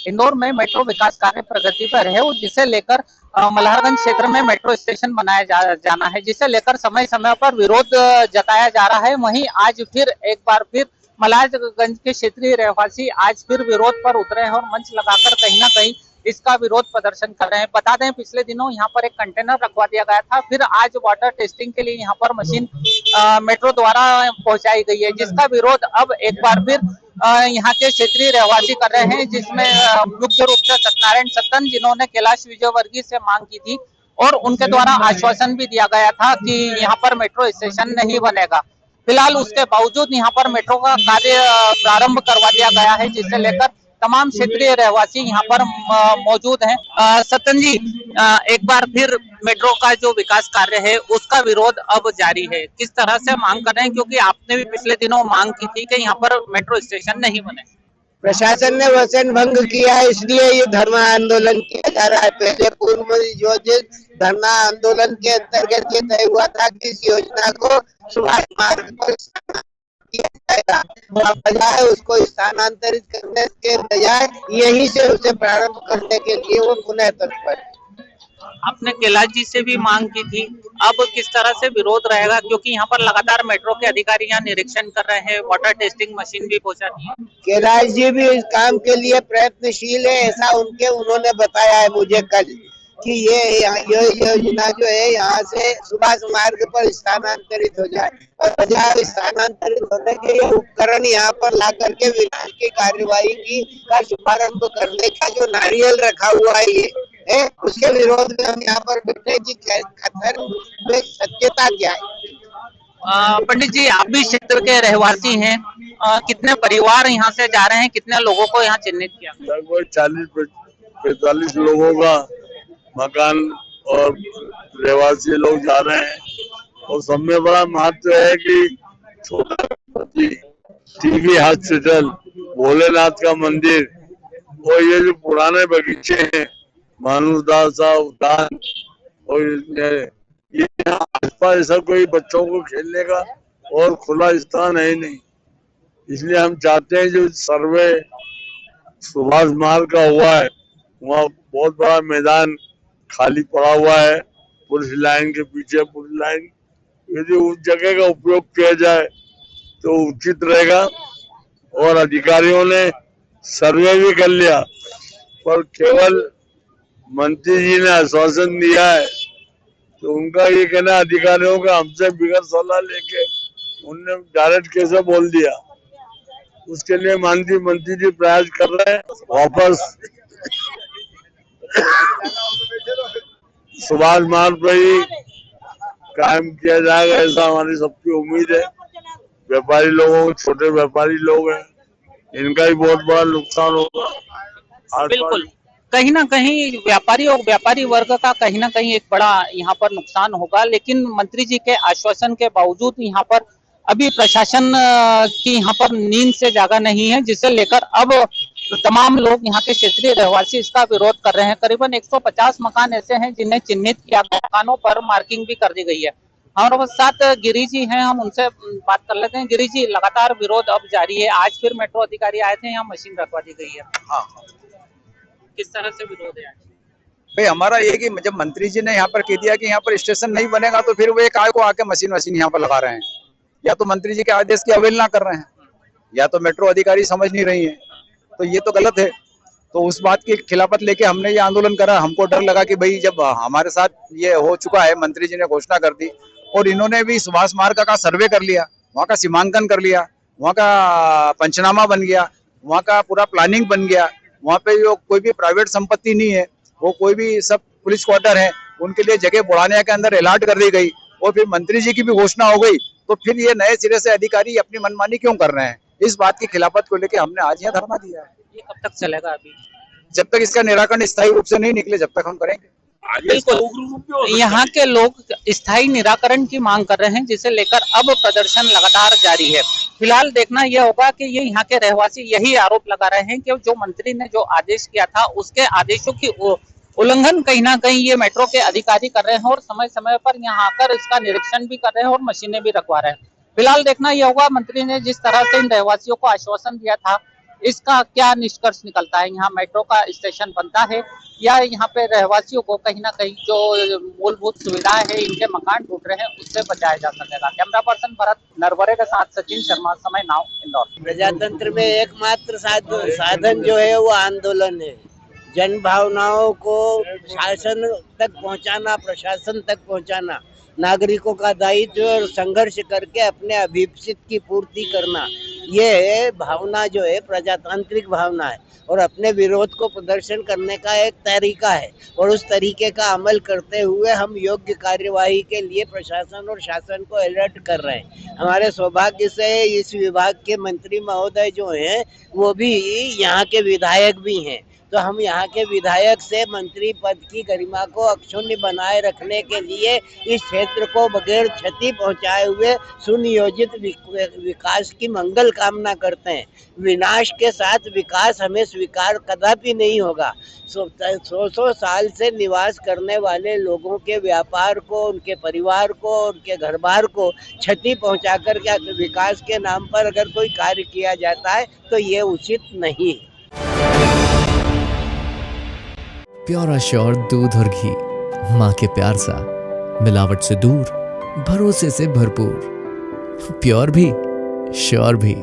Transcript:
इंदौर में मेट्रो विकास कार्य प्रगति पर है और जिसे लेकर मल्हारगंज क्षेत्र में मेट्रो स्टेशन बनाया जाना है, जिसे लेकर समय समय पर विरोध जताया जा रहा है। वहीं आज फिर एक बार फिर मल्हारगंज के क्षेत्रीय रहवासी आज फिर विरोध पर उतरे हैं और मंच लगाकर कहीं ना कहीं इसका विरोध प्रदर्शन कर रहे हैं। बता दें, पिछले दिनों यहाँ पर एक कंटेनर रखवा दिया गया था, फिर आज वाटर टेस्टिंग के लिए यहाँ पर मशीन मेट्रो द्वारा पहुंचाई गई है, जिसका विरोध अब एक बार फिर यहाँ के क्षेत्रीय रहवासी कर रहे हैं, जिसमें मुख्य रूप से सत्यनारायण सत्तन, जिन्होंने कैलाश विजयवर्गीय से मांग की थी और उनके द्वारा आश्वासन भी दिया गया था कि यहाँ पर मेट्रो स्टेशन नहीं बनेगा। फिलहाल उसके बावजूद यहाँ पर मेट्रो का कार्य प्रारंभ करवा दिया गया है, जिसे लेकर तमाम क्षेत्रीय रहवासी यहाँ पर मौजूद हैं। सत्तन जी, एक बार फिर मेट्रो का जो विकास कार्य है उसका विरोध अब जारी है, किस तरह से मांग कर रहे हैं, क्योंकि आपने भी पिछले दिनों मांग की थी कि यहाँ पर मेट्रो स्टेशन नहीं बने। प्रशासन ने वचन भंग किया है, इसलिए ये धरना आंदोलन किया जा रहा है। पहले पूर्व में योजित धरना आंदोलन के अंतर्गत ये तय हुआ था कि इस योजना को सुभाष मार्ग पर किया जाएगा, बजाय उसको स्थानांतरित करने के बजाय यहीं से उसे प्रारंभ करने के लिए वो पुनः तत्पर। आपने कैलाश जी से भी मांग की थी, अब किस तरह से विरोध रहेगा, क्योंकि यहाँ पर लगातार मेट्रो के अधिकारी यहाँ निरीक्षण कर रहे हैं, वाटर टेस्टिंग मशीन भी पहुंचाती है। कैलाश जी भी इस काम के लिए प्रयत्नशील है, ऐसा उन्होंने बताया है मुझे कल कि ये योजना जो है यहाँ से सुभाष मार्ग पर स्थानांतरित हो जाए और बजाय स्थानांतरित होने के ये उपकरण यहाँ पर ला करके विनाश की कार्यवाही की का शुभारंभ करने का जो नारियल रखा हुआ है उसके विरोध में हम यहाँ पर बैठे कि कथन में सत्यता क्या है। पंडित जी, आप भी क्षेत्र के रहवासी हैं, कितने परिवार यहाँ से जा रहे हैं, कितने लोगों को यहाँ चिन्हित किया? लगभग 40-45 लोगों का मकान और रहवासी लोग जा रहे हैं और सब में बड़ा महत्व है कि टीबी हॉस्पिटल, भोलेनाथ का मंदिर और ये जो पुराने बगीचे हैं, मानुदास उद्यान और ये आसपास ऐसा कोई बच्चों को खेलने का और खुला स्थान है ही नहीं। इसलिए हम चाहते हैं जो सर्वे सुभाष मार्ग का हुआ है वहाँ बहुत बड़ा मैदान खाली पड़ा हुआ है, पुलिस लाइन के पीछे पुलिस लाइन, यदि उस जगह का उपयोग किया जाए तो उचित रहेगा। और अधिकारियों ने सर्वे भी कर लिया, पर केवल मंत्री जी ने आश्वासन दिया है, तो उनका ये कहना अधिकारियों का हमसे बिगड़ सलाह लेके उनने डायरेक्ट कैसे बोल दिया। उसके लिए माननीय मंत्री जी प्रयास कर रहे हैं, वापस सुभाष मार्ग पर ही कायम किया जाएगा, ऐसा हमारी सबकी उम्मीद है। व्यापारी लोगों, छोटे व्यापारी लोग हैं, इनका ही बहुत बड़ा नुकसान होगा। बिल्कुल, कहीं ना कहीं व्यापारी और व्यापारी वर्ग का कहीं ना कहीं एक बड़ा यहाँ पर नुकसान होगा, लेकिन मंत्री जी के आश्वासन के बावजूद यहाँ पर अभी प्रशासन की यहाँ पर नींद से जागा नहीं है, जिसे लेकर अब तमाम लोग यहाँ के क्षेत्रीय रहवासी इसका विरोध कर रहे हैं। करीबन 150 मकान ऐसे हैं जिन्हें चिन्हित किया गया, मकानों पर मार्किंग भी कर दी गई है। हमारे साथ गिरी जी हैं, हम उनसे बात कर लेते हैं। गिरी जी, लगातार विरोध अब जारी है, आज फिर मेट्रो अधिकारी आए थे, यहाँ मशीन रखवा दी गई है। हाँ, किस तरह से विरोध है? भाई हमारा ये कि जब मंत्री जी ने यहाँ पर कह दिया कि यहाँ पर स्टेशन नहीं बनेगा, तो फिर वो काय को आके मशीन यहाँ पर लगा रहे हैं। या तो मंत्री जी के आदेश की अवहेलना कर रहे हैं, या तो मेट्रो अधिकारी समझ नहीं रही है, तो ये तो गलत है। तो उस बात की खिलाफत लेके हमने ये आंदोलन करा। हमको डर लगा कि भाई जब हमारे साथ ये हो चुका है, मंत्री जी ने घोषणा कर दी और इन्होंने भी सुभाष मार्ग का सर्वे कर लिया, वहाँ का सीमांकन कर लिया, वहाँ का पंचनामा बन गया, वहाँ का पूरा प्लानिंग बन गया, वहाँ पे जो कोई भी प्राइवेट संपत्ति नहीं है, वो कोई भी सब पुलिस क्वार्टर है, उनके लिए जगह बुढ़ाने के अंदर अलॉट कर दी गई और फिर मंत्री जी की भी घोषणा हो गई। तो फिर ये नए सिरे से अधिकारी अपनी मनमानी क्यों कर रहे हैं? इस बात की खिलाफत को लेके हमने आज यहाँ धरना दिया है। ये कब तक चलेगा? अभी जब तक इसका निराकरण स्थायी रूप से नहीं निकले, जब तक हम करेंगे। बिल्कुल, यहाँ के लोग स्थायी निराकरण की मांग कर रहे हैं, जिसे लेकर अब प्रदर्शन लगातार जारी है। फिलहाल देखना यह होगा कि ये यहाँ के रहवासी यही आरोप लगा रहे हैं कि जो मंत्री ने जो आदेश किया था उसके आदेशों की उल्लंघन कहीं ना कहीं ये मेट्रो के अधिकारी कर रहे हैं और समय समय पर यहाँ आकर इसका निरीक्षण भी कर रहे हैं और मशीनें भी रखवा रहे हैं। फिलहाल देखना यह होगा, मंत्री ने जिस तरह से इन रहवासियों को आश्वासन दिया था इसका क्या निष्कर्ष निकलता है? यहाँ मेट्रो का स्टेशन बनता है या यहाँ पे रहवासियों को कहीं ना कहीं जो मूलभूत सुविधाएं हैं, इनके मकान टूट रहे हैं, उससे बचाया जा सकेगा? कैमरा पर्सन भरत नरवरे के साथ सचिन शर्मा, समय नाउ, इंदौर। प्रजातंत्र में एकमात्र साधन जो है वो आंदोलन है। जन भावनाओं को शासन तक पहुंचाना, प्रशासन तक पहुंचाना, नागरिकों का दायित्व और संघर्ष करके अपने अभिप्सित की पूर्ति करना, ये भावना जो है प्रजातांत्रिक भावना है और अपने विरोध को प्रदर्शन करने का एक तरीका है। और उस तरीके का अमल करते हुए हम योग्य कार्यवाही के लिए प्रशासन और शासन को अलर्ट कर रहे हैं। हमारे सौभाग्य से इस विभाग के मंत्री महोदय जो हैं वो भी यहाँ के विधायक भी हैं, तो हम यहाँ के विधायक से मंत्री पद की गरिमा को अक्षुण्ण बनाए रखने के लिए इस क्षेत्र को बगैर क्षति पहुंचाए हुए सुनियोजित विकास की मंगल कामना करते हैं। विनाश के साथ विकास हमें स्वीकार कदापि नहीं होगा। 100 साल से निवास करने वाले लोगों के व्यापार को, उनके परिवार को, उनके घर बार को क्षति पहुंचाकर क्या विकास के नाम पर अगर कोई कार्य किया जाता है तो ये उचित नहीं। प्योर श्योर दूध और घी, माँ के प्यार सा, मिलावट से दूर, भरोसे से भरपूर, प्योर भी श्योर भी।